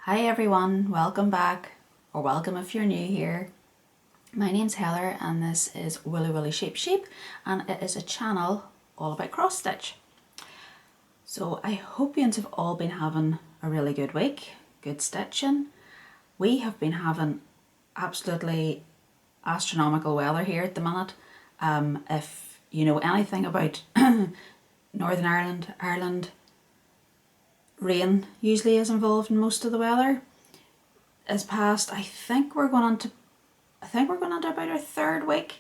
Hi everyone, welcome back, or welcome if you're new here. My name's Heather and this is Willy Willy Sheep, and it is a channel all about cross stitch. So I hope you have all been having a really good week, good stitching. We have been having absolutely astronomical weather here at the minute. If you know anything about Northern Ireland, rain usually is involved in most of the weather. Is past, I think we're going on to about our third week,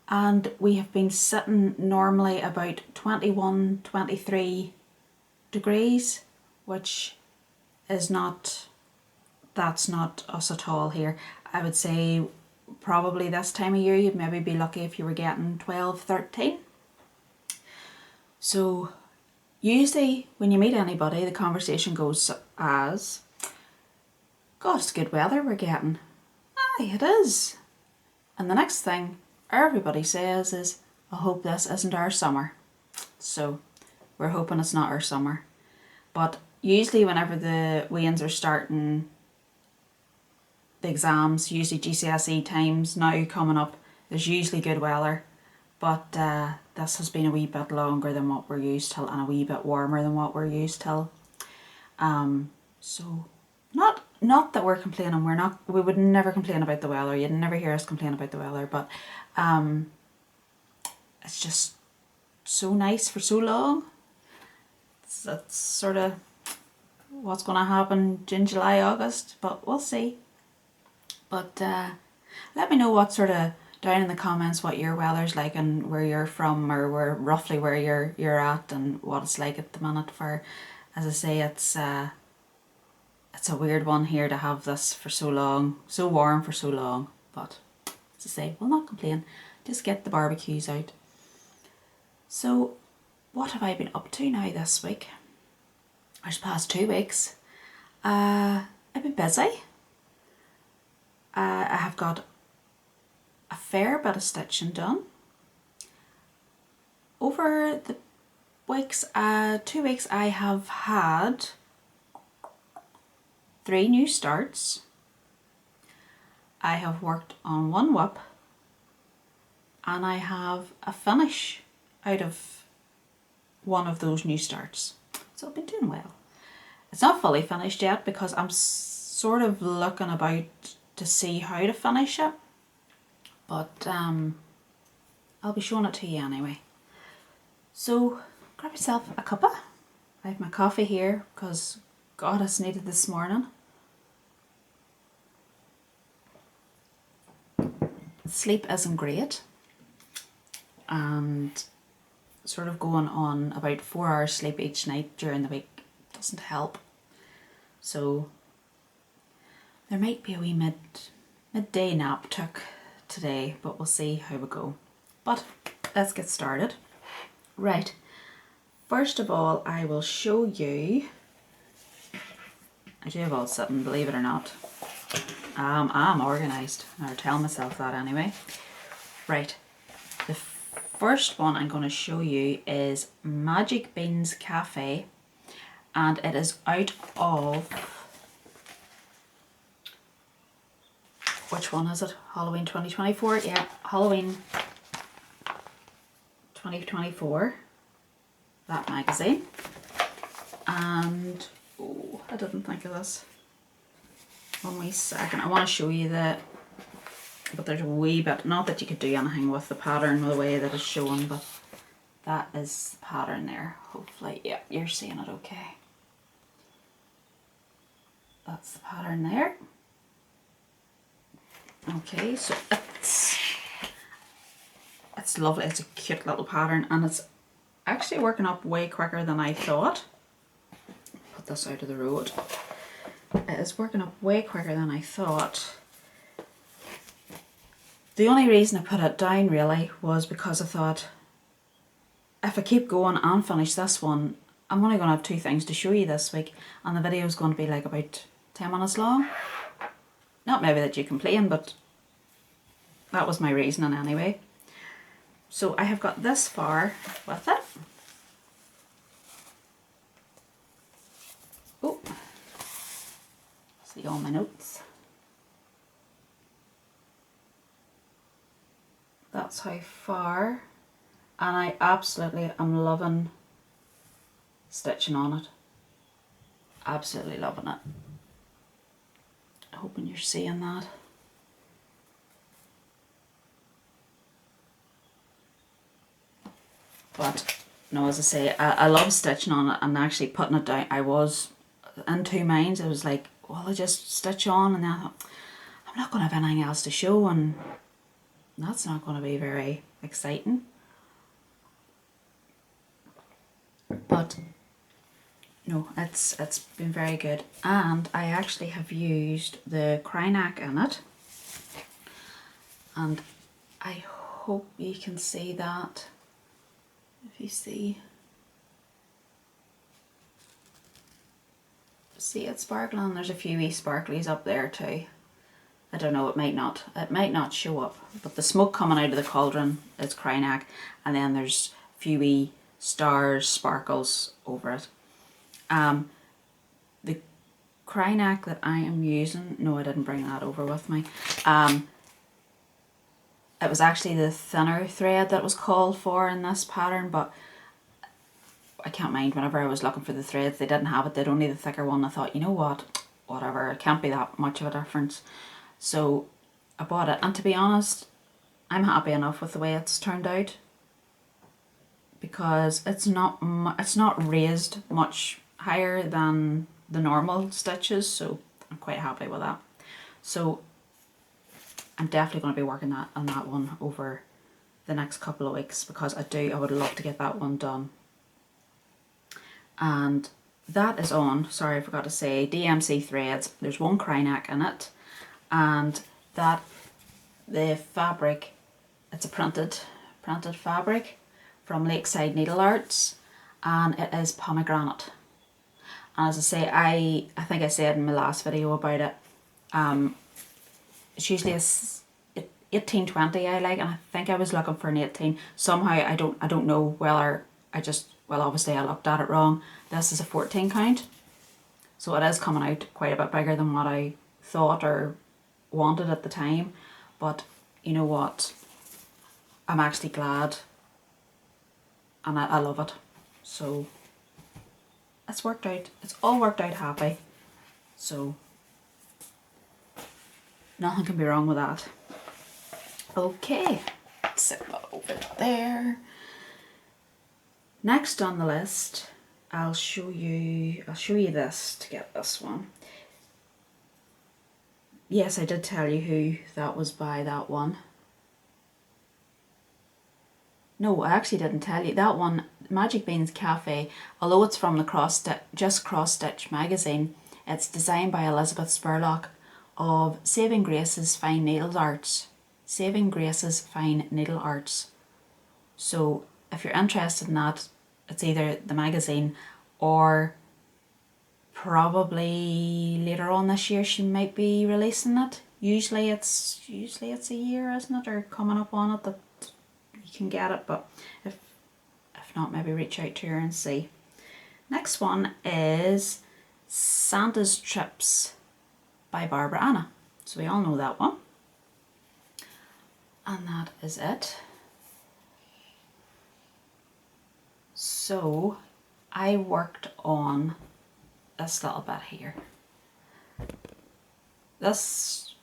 and we have been sitting normally about 21, 23 degrees, which is that's not us at all here. I would say probably this time of year you'd maybe be lucky if you were getting 12, 13. So usually when you meet anybody, the conversation goes as, God, it's good weather we're getting. Aye, it is. And the next thing everybody says is, I hope this isn't our summer. So we're hoping it's not our summer. But usually whenever the weans are starting the exams, usually GCSE times now coming up, there's usually good weather. But this has been a wee bit longer than what we're used to, and a wee bit warmer than what we're used to. So not that we're complaining, we would never complain about the weather. You'd never hear us complain about the weather, but it's just so nice for so long. That's sort of what's going to happen June, July, August, but we'll see. But let me know what sort of down in the comments what your weather's like and where you're from, or roughly where you're at and what it's like at the minute. For, as I say, it's a weird one here to have this for so long, so warm for so long. But as I say, we'll not complain. Just get the barbecues out. So what have I been up to now this week? This past 2 weeks, I've been busy. I have got a fair bit of stitching done. Over the weeks, 2 weeks, I have had 3 new starts. I have worked on 1 whip, and I have a finish out of 1 of those new starts. So I've been doing well. It's not fully finished yet because I'm sort of looking about to see how to finish it, but I'll be showing it to you anyway. So grab yourself a cuppa. I have my coffee here because God, it's needed this morning. Sleep isn't great, and sort of going on about 4 hours sleep each night during the week doesn't help. So there might be a wee midday nap took today, but we'll see how we go. But let's get started. Right, first of all, I will show you, I do have all sitting, believe it or not. I'm organised, or tell myself that anyway. Right, the first one I'm going to show you is Magic Beans Cafe, and it is out of, which one is it? Halloween 2024? Yeah, Halloween 2024, that magazine. And, oh, I didn't think of this. 1 wee second, I want to show you that, but there's a wee bit, not that you could do anything with the pattern the way that it's shown, but that is the pattern there. Hopefully, yeah, you're seeing it okay. That's the pattern there. Okay, so it's lovely. It's a cute little pattern, and it's actually working up way quicker than I thought. Put this out of the road. It is working up way quicker than I thought. The only reason I put it down really was because I thought, if I keep going and finish this one, I'm only going to have 2 things to show you this week, and the video is going to be like about 10 minutes long. Not maybe that you complain, but that was my reasoning anyway. So I have got this far with it. Oh, See all my notes. That's how far, and I absolutely am loving stitching on it. Absolutely loving it. Hoping you're seeing that. But no, as I say, I love stitching on it and actually putting it down. I was in two minds. I was like, well, I just stitch on, and then I thought, I'm not going to have anything else to show, and that's not going to be very exciting. But no, it's been very good, and I actually have used the Krynac in it, and I hope you can see that. If you see it sparkling, there's a few wee sparklies up there too. I don't know, it might not show up, but the smoke coming out of the cauldron is Krynac, and then there's a few wee stars, sparkles over it. The Krynac that I am using, no, I didn't bring that over with me. It was actually the thinner thread that was called for in this pattern, but I can't mind, whenever I was looking for the threads, they didn't have it. They'd only the thicker one. I thought, you know what, whatever, it can't be that much of a difference. So I bought it, and to be honest, I'm happy enough with the way it's turned out, because it's not raised much higher than the normal stitches, so I'm quite happy with that. So I'm definitely going to be working on that one over the next couple of weeks, because I would love to get that one done. And that is on, sorry I forgot to say, DMC threads. There's one Krynac in it, and that the fabric, it's a printed fabric from Lakeside Needle Arts, and it is pomegranate. And as I say, I think I said in my last video about it, it's usually a 18-20 I like, and I think I was looking for an 18. Somehow I don't know whether well, obviously I looked at it wrong. This is a 14 count, so it is coming out quite a bit bigger than what I thought or wanted at the time. But you know what, I'm actually glad, and I love it. So it's worked out, it's all worked out happy, so nothing can be wrong with that. Okay, set that over there. Next on the list, I'll show you this to get this one. Yes, I did tell you who that was by, that one. No, I actually didn't tell you. That one, Magic Beans Cafe, although it's from the Just Cross Stitch magazine, it's designed by Elizabeth Spurlock of Saving Grace's Fine Needle Arts. Saving Grace's Fine Needle Arts. So if you're interested in that, it's either the magazine or probably later on this year she might be releasing it. Usually it's a year, isn't it, or coming up on it that you can get it, but if not, maybe reach out to her and see. Next one is Santa's Trips by Barbara Anna. So we all know that one. And that is it. So I worked on this little bit here. That's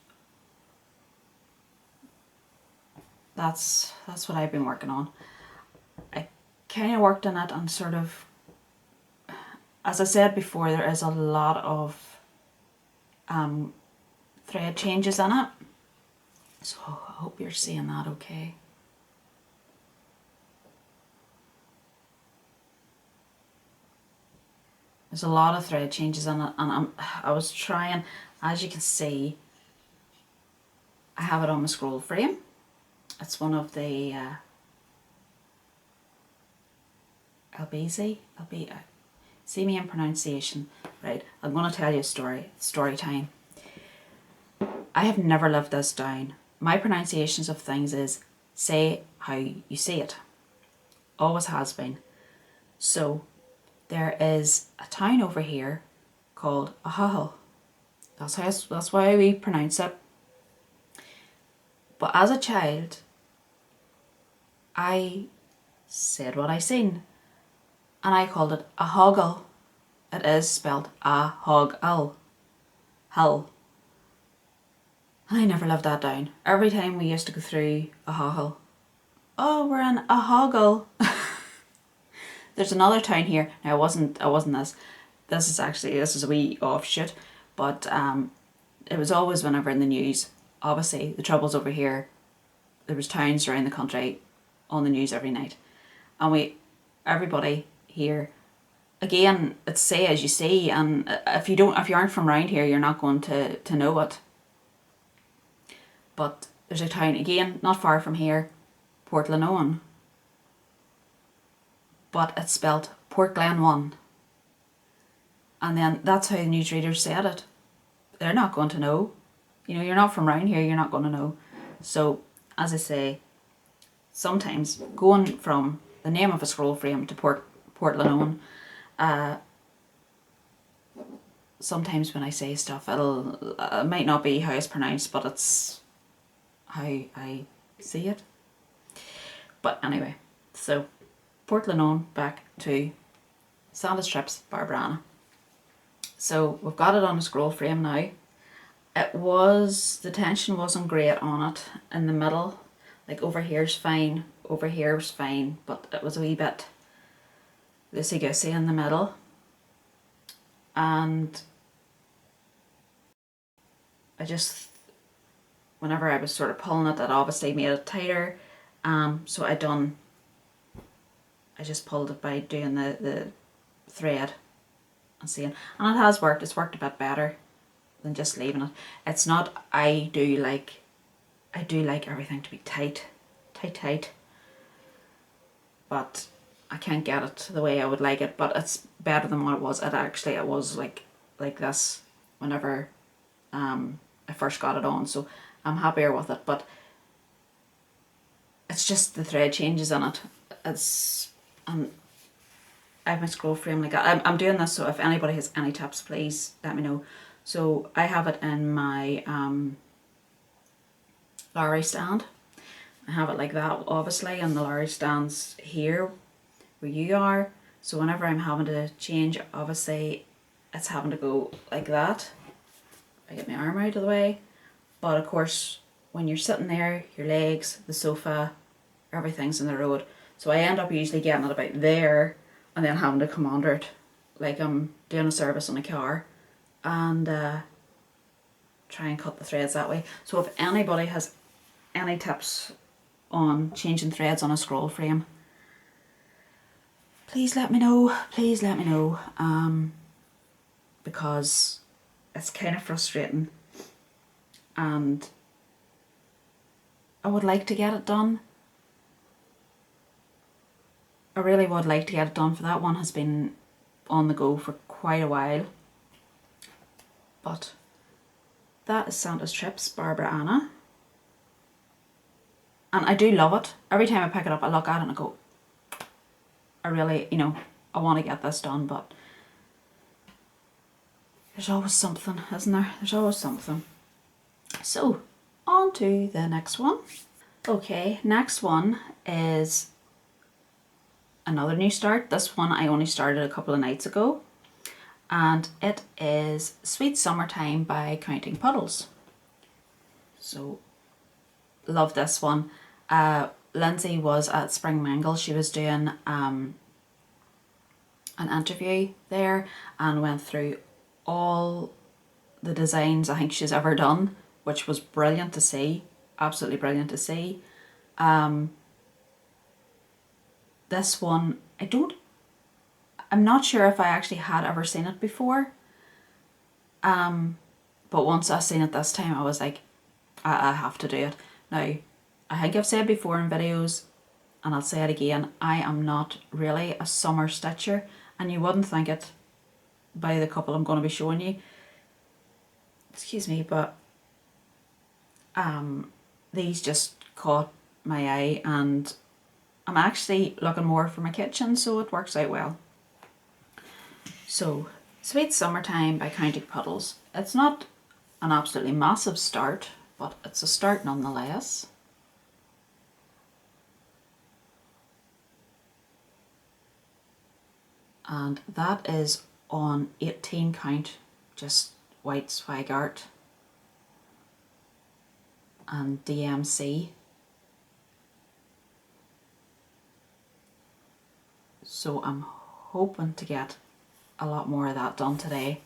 what I've been working on. I kind of worked on it and sort of, as I said before, there is a lot of thread changes in it. So I hope you're seeing that okay. There's a lot of thread changes in it, and I was trying, as you can see, I have it on my scroll frame. It's one of the see me in pronunciation, right? I'm going to tell you a story time. I have never lived this down. My pronunciations of things is say how you see it. Always has been. So there is a town over here called Ahull. That's why we pronounce it. But as a child, I said what I seen, and I called it a hoggle. It is spelled a hog-al. Hull. And I never lived that down. Every time we used to go through a hoggle, oh, we're in a hoggle. There's another town here. Now, it wasn't this. This is a wee offshoot, but it was always whenever in the news. Obviously, the Troubles over here. There was towns around the country on the news every night, and everybody here. Again, it's say as you see, and if you aren't from around here, you're not going to know it. But there's a town again, not far from here, Portland, but it's spelled Portglen 1. And then that's how the newsreaders said it. They're not going to know. You know, you're not from around here, you're not going to know. So, as I say, sometimes going from the name of a scroll frame to Portland, sometimes when I say stuff, it might not be how it's pronounced, but it's how I see it. But anyway, so Portland, back to Santa's Trips, Barbara. So we've got it on a scroll frame now. The tension wasn't great on it in the middle. Like over here's fine, over here's fine, but it was a wee bit loosey-goosey in the middle. And whenever I was sort of pulling it, obviously made it tighter. So I just pulled it by doing the thread and seeing, and it has worked. It's worked a bit better than just leaving it. It's not, I do like everything to be tight, but I can't get it the way I would like it, but it's better than what it was. It was like this whenever I first got it on, so I'm happier with it, but it's just the thread changes in it. I have my scroll frame like that. I'm doing this, so if anybody has any tips, please let me know. So I have it in my lorry stand. I have it like that, obviously, and the lorry stand's here where you are. So whenever I'm having to change, obviously it's having to go like that. I get my arm out of the way. But of course, when you're sitting there, your legs, the sofa, everything's in the road. So I end up usually getting it about there and then having to come under it like I'm doing a service on a car and try and cut the threads that way. So if anybody has any tips on changing threads on a scroll frame, please let me know. Please let me know. Because it's kind of frustrating and I would like to get it done. I really would like to get it done, for that one has been on the go for quite a while. But that is Santa's Trips, Barbara Anna. And I do love it. Every time I pick it up, I look at it and I go, I really, I want to get this done, but there's always something, isn't there? There's always something. So, on to the next one. Okay, next one is another new start. This one I only started a couple of nights ago. And it is Sweet Summertime by Counting Puddles. So, love this one. Lindsay was at Spring Mingle. She was doing an interview there and went through all the designs I think she's ever done, which was brilliant to see. Absolutely brilliant to see. This one, I'm not sure if I actually had ever seen it before. But once I seen it this time, I was like, I have to do it. Now, I think I've said before in videos, and I'll say it again, I am not really a summer stitcher, and you wouldn't think it by the couple I'm going to be showing you. Excuse me, but these just caught my eye, and I'm actually looking more for my kitchen, so it works out well. So, Sweet Summertime by Counting Puddles. It's not an absolutely massive start, but it's a start nonetheless. And that is on 18 count, just white swagart and DMC. So I'm hoping to get a lot more of that done today.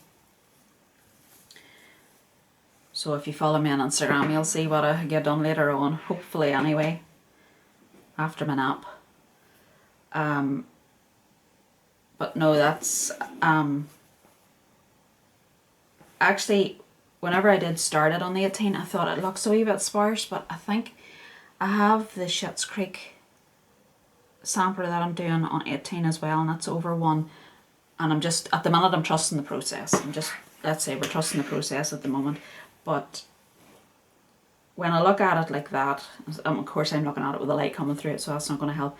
So if you follow me on Instagram, you'll see what I get done later on, hopefully anyway, after my nap. But no, that's actually, whenever I did start it on the 18, I thought it looked a wee bit sparse, but I think I have the Schitt's Creek sampler that I'm doing on 18 as well, and that's over 1. And I'm just, at the minute, I'm trusting the process. Let's say we're trusting the process at the moment. But when I look at it like that, of course I'm looking at it with the light coming through it, so that's not going to help.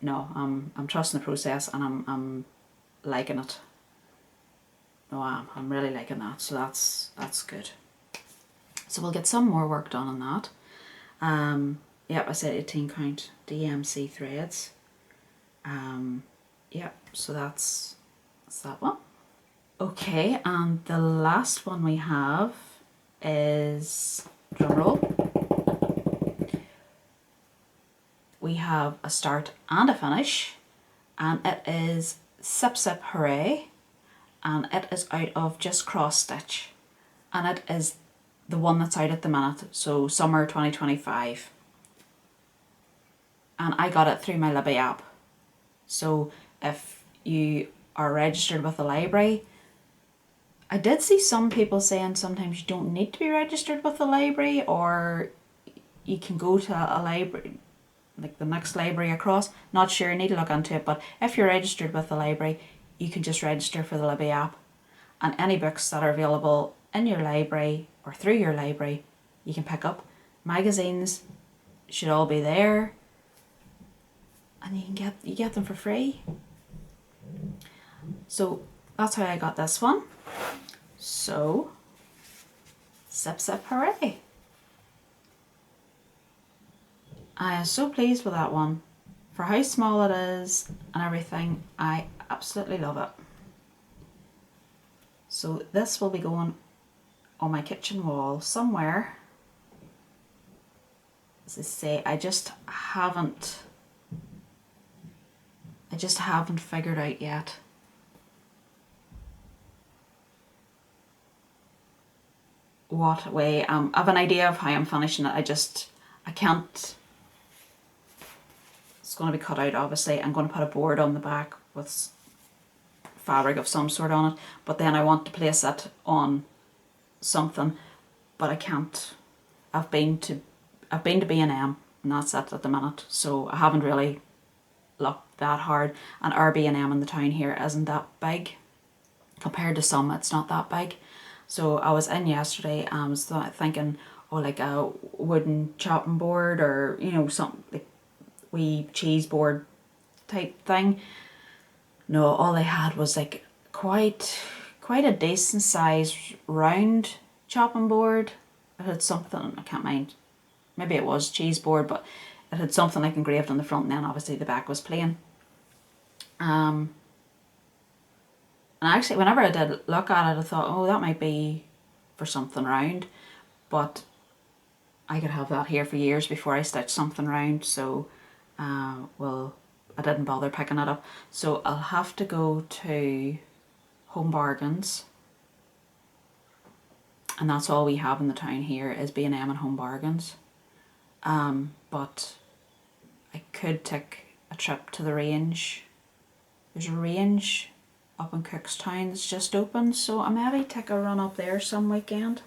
No, I'm trusting the process, and I'm liking it. No, I'm really liking that, so that's good. So we'll get some more work done on that. Yep, I said 18 count DMC threads. Yep, so that's that one. Okay, and the last one we have is, drum roll, we have a start and a finish, and it is Sip Sip Hooray, and it is out of Just Cross Stitch, and it is the one that's out at the minute, so summer 2025. And I got it through my Libby app. So if you are registered with the library, I did see some people saying sometimes you don't need to be registered with the library, or you can go to a library, like the next library across. Not sure, need to look into it, but if you're registered with the library, you can just register for the Libby app, and any books that are available in your library or through your library you can pick up. Magazines should all be there, and you get them for free. So that's how I got this one. So Sip Sip Hooray. I am so pleased with that one. For how small it is and everything, I absolutely love it. So this will be going on my kitchen wall somewhere. As I say, I just haven't figured out yet what way. I have an idea of how I'm finishing it. I can't. It's going to be cut out, obviously. I'm going to put a board on the back with fabric of some sort on it, but then I want to place it on something, but I can't. I've been to B&M, and that's it at the minute, so I haven't really looked that hard, and our B&M in the town here isn't that big. Compared to some, it's not that big. So I was in yesterday and I was thinking, oh, like a wooden chopping board, or something like wee cheese board type thing. No, all they had was like quite a decent sized round chopping board. It had something, I can't mind, maybe it was cheese board, but it had something like engraved on the front, and then obviously the back was plain. And actually, whenever I did look at it, I thought, oh, that might be for something round, but I could have that here for years before I stitch something round. So well, I didn't bother picking it up, so I'll have to go to Home Bargains, and that's all we have in the town here is B&M and Home Bargains. But I could take a trip to the range. There's a range up in Cookstown that's just opened, so I maybe take a run up there some weekend.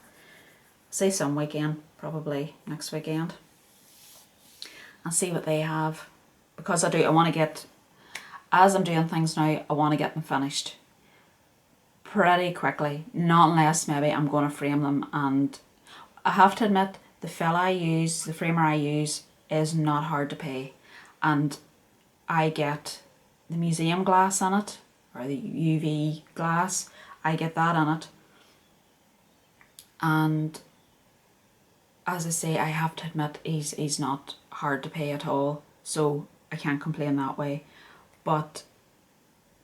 Say some weekend, probably next weekend, and see what they have, because I want to get, as I'm doing things now, I want to get them finished pretty quickly, not unless maybe I'm going to frame them. And I have to admit, the framer I use is not hard to pay, and I get the museum glass in it, or the UV glass. I get that in it, And as I say, I have to admit he's not hard to pay at all, so I can't complain that way. But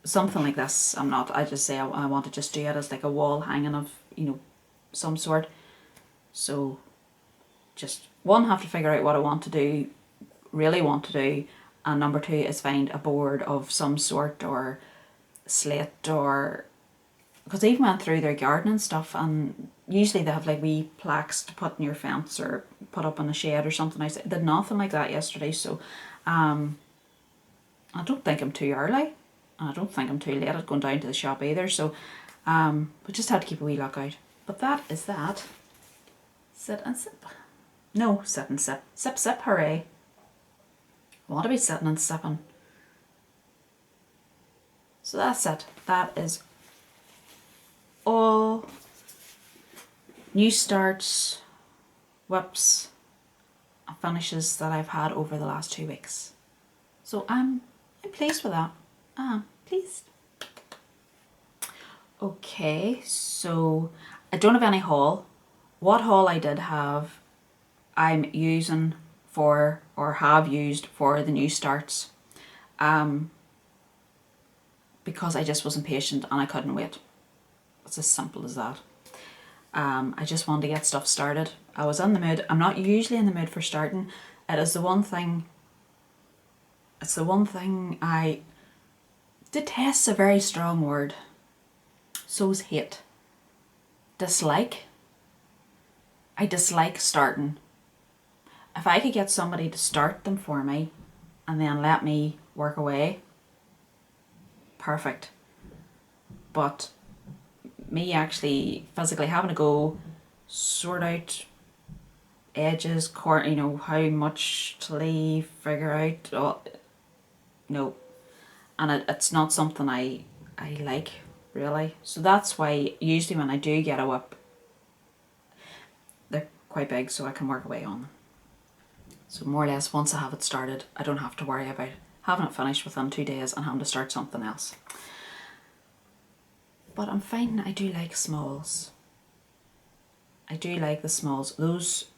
something like this, I'm not. I just say I want to just do it as like a wall hanging of, you know, some sort. So just one, have to figure out what I want to do, really want to do, and number two is find a board of some sort, or slate, or because I even went through their garden and stuff, and usually they have like wee plaques to put in your fence or put up on the shed or something. I did nothing like that yesterday, so I don't think I'm too early, and I don't think I'm too late at going down to the shop either, so we just had to keep a wee look out. But that is that. Sit and sip. No, sit and sip. Sip, sip, hooray. I want to be sitting and sipping. So that's it. That is all new starts, whips, and finishes that I've had over the last 2 weeks. So I'm pleased with that. I'm pleased. Okay, so I don't have any haul. What haul I did have, I'm using for, or have used for, the new starts. Because I just wasn't patient and I couldn't wait. It's as simple as that. I just wanted to get stuff started. I was in the mood. I'm not usually in the mood for starting. It is the one thing. It's the one thing I detest's a very strong word. So's hate. Dislike. I dislike starting. If I could get somebody to start them for me and then let me work away, perfect. But me actually physically having to go sort out edges, you know, how much to leave, figure out, oh, no. And it's not something I like, really. So that's why usually when I do get a whip, they're quite big, so I can work away on them. So more or less, once I have it started, I don't have to worry about having it finished within 2 days and having to start something else. But I'm finding I do like smalls. I do like the smalls.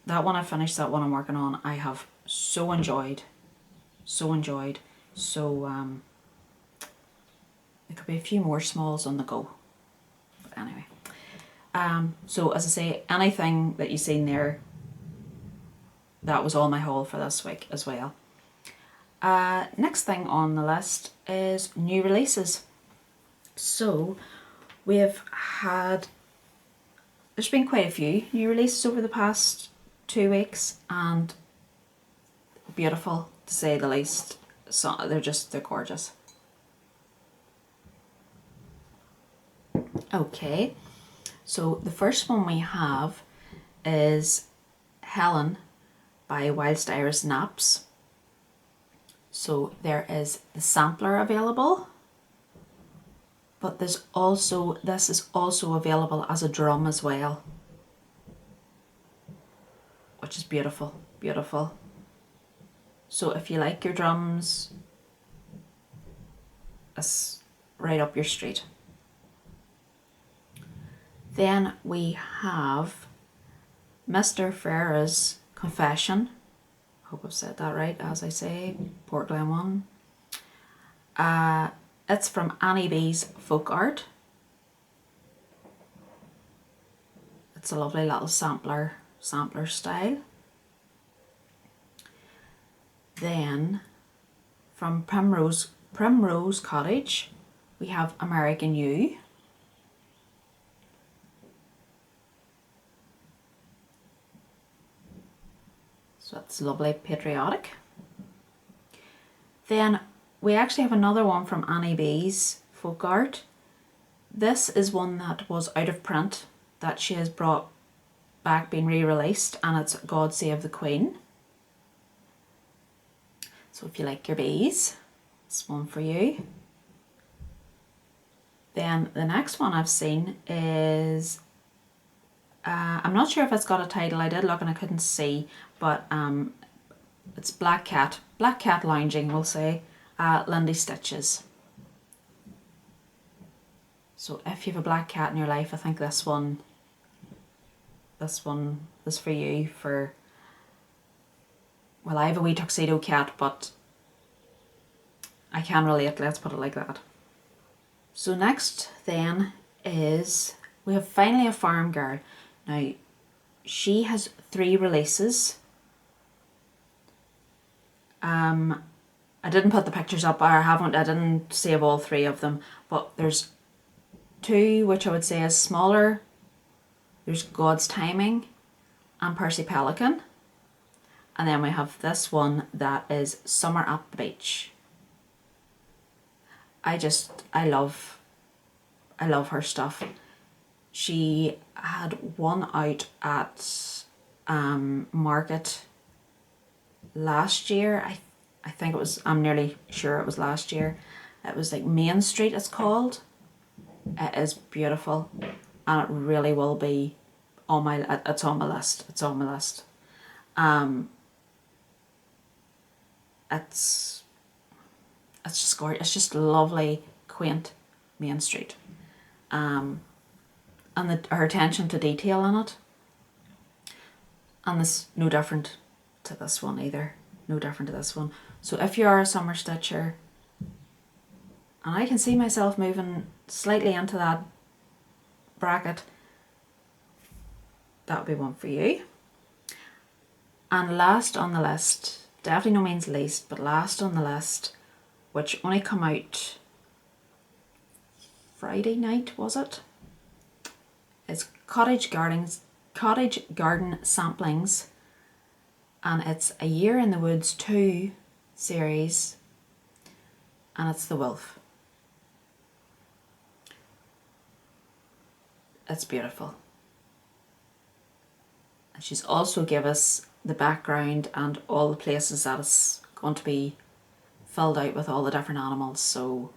That one I finished, that one I'm working on, I have so enjoyed. So enjoyed. So there could be a few more smalls on the go. But anyway. So as I say, anything that you've seen there, that was all my haul for this week as well. Next thing on the list is new releases. So there's been quite a few new releases over the past 2 weeks, and beautiful to say the least. So they're gorgeous. Okay, so the first one we have is Helen by Whilst Iris Naps. So there is the sampler available, but this is also available as a drum as well, which is beautiful, beautiful. So if you like your drums, it's right up your street. Then we have Mr. Farrah's Confession. Hope I've said that right, as I say, Portland one. It's from Annie B's Folk Art. It's a lovely little sampler style. Then from Primrose Cottage, we have American You. So that's lovely, patriotic. Then we actually have another one from Annie B's Folk Art. This is one that was out of print that she has brought back, being re-released, and it's God Save the Queen. So if you like your bees, it's one for you. Then the next one I've seen is, I'm not sure if it's got a title. I did look and I couldn't see, but it's Black Cat Lounging, we'll say, Lindy Stitches. So if you have a black cat in your life, I think this one this one is for you for, well, I have a wee tuxedo cat, but I can relate, let's put it like that. So next then is, we have finally a farm girl. Now, she has 3 releases. I didn't put the pictures up, I didn't save all 3 of them, but there's 2 which I would say is smaller. There's God's Timing and Percy Pelican. And then we have this one that is Summer at the Beach. I love her stuff. She had one out at Market last year. I think it was, I'm nearly sure it was last year. It was like Main Street it's called. It is beautiful and it really will be on my, it's on my list. It's on my list. It's just gorgeous. It's just lovely, quaint Main Street. And her attention to detail in it. And it's no different to this one either. No different to this one. So if you are a summer stitcher, and I can see myself moving slightly into that bracket, that would be one for you. And last on the list, definitely no means least, but last on the list, which only come out Friday night, was it? It's Cottage Garden Samplings, and it's A Year in the Woods 2 series, and it's The Wolf. It's beautiful. And she's also give us the background and all the places that it's going to be filled out with all the different animals, so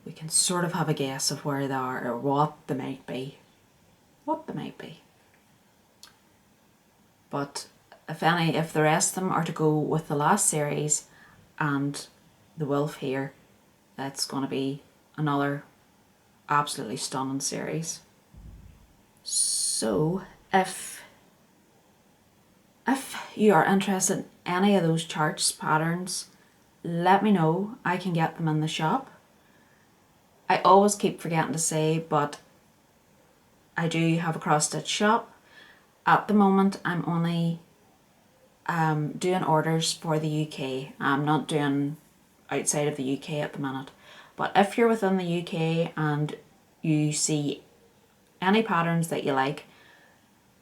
we can sort of have a guess of where they are or what they might be. But if the rest of them are to go with the last series and the wolf here, that's going to be another absolutely stunning series. So if you are interested in any of those charts, patterns, let me know. I can get them in the shop. I always keep forgetting to say, but I do have a cross stitch shop. At the moment I'm only doing orders for the UK. I'm not doing outside of the UK at the minute. But if you're within the UK and you see any patterns that you like,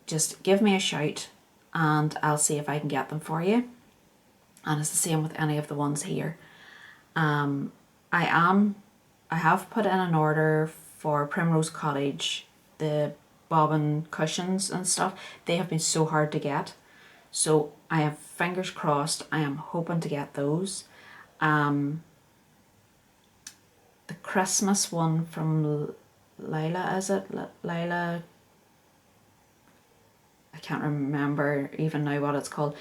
just give me a shout and I'll see if I can get them for you. And it's the same with any of the ones here. I have put in an order for Primrose Cottage, the bobbin cushions and stuff. They have been so hard to get, so I have fingers crossed. I am hoping to get those. The Christmas one from Lila, is it? Lila, I can't remember even now what it's called.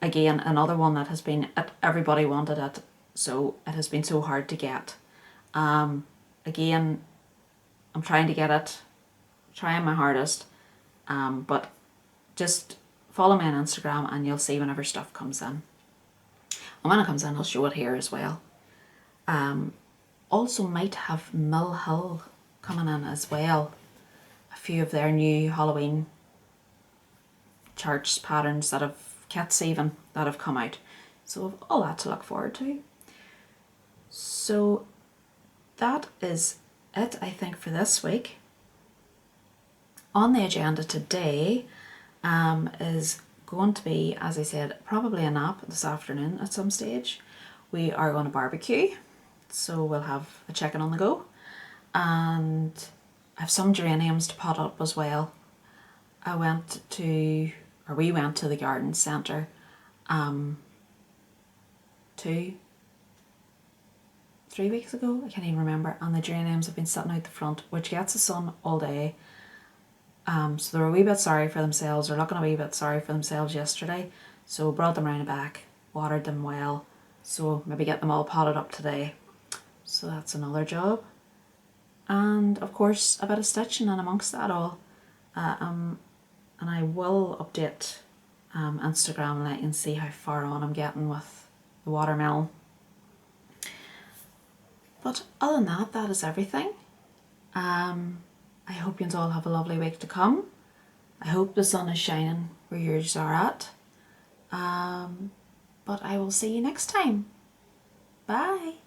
Again, another one that has been, everybody wanted it, so it has been so hard to get. Again, I'm trying to get it, trying my hardest, but just follow me on Instagram and you'll see whenever stuff comes in. And when it comes in, I'll show it here as well. Also might have Mill Hill coming in as well. A few of their new Halloween charts, patterns that have, kits even, that have come out. So all that to look forward to. So that is it, I think, for this week. On the agenda today is going to be, as I said, probably a nap this afternoon at some stage. We are going to barbecue, so we'll have a chicken on the go, and I have some geraniums to pot up as well. We went to the garden centre 3 weeks ago, I can't even remember, and the geraniums have been sitting out the front, which gets the sun all day. So they're a wee bit sorry for themselves, or looking a wee bit sorry for themselves yesterday, so brought them round the back, watered them well, so maybe get them all potted up today. So that's another job. And of course a bit of stitching in amongst that all. and I will update Instagram and let you see how far on I'm getting with the watermelon. But other than that, that is everything. I hope you all have a lovely week to come. I hope the sun is shining where yours are at. But I will see you next time. Bye.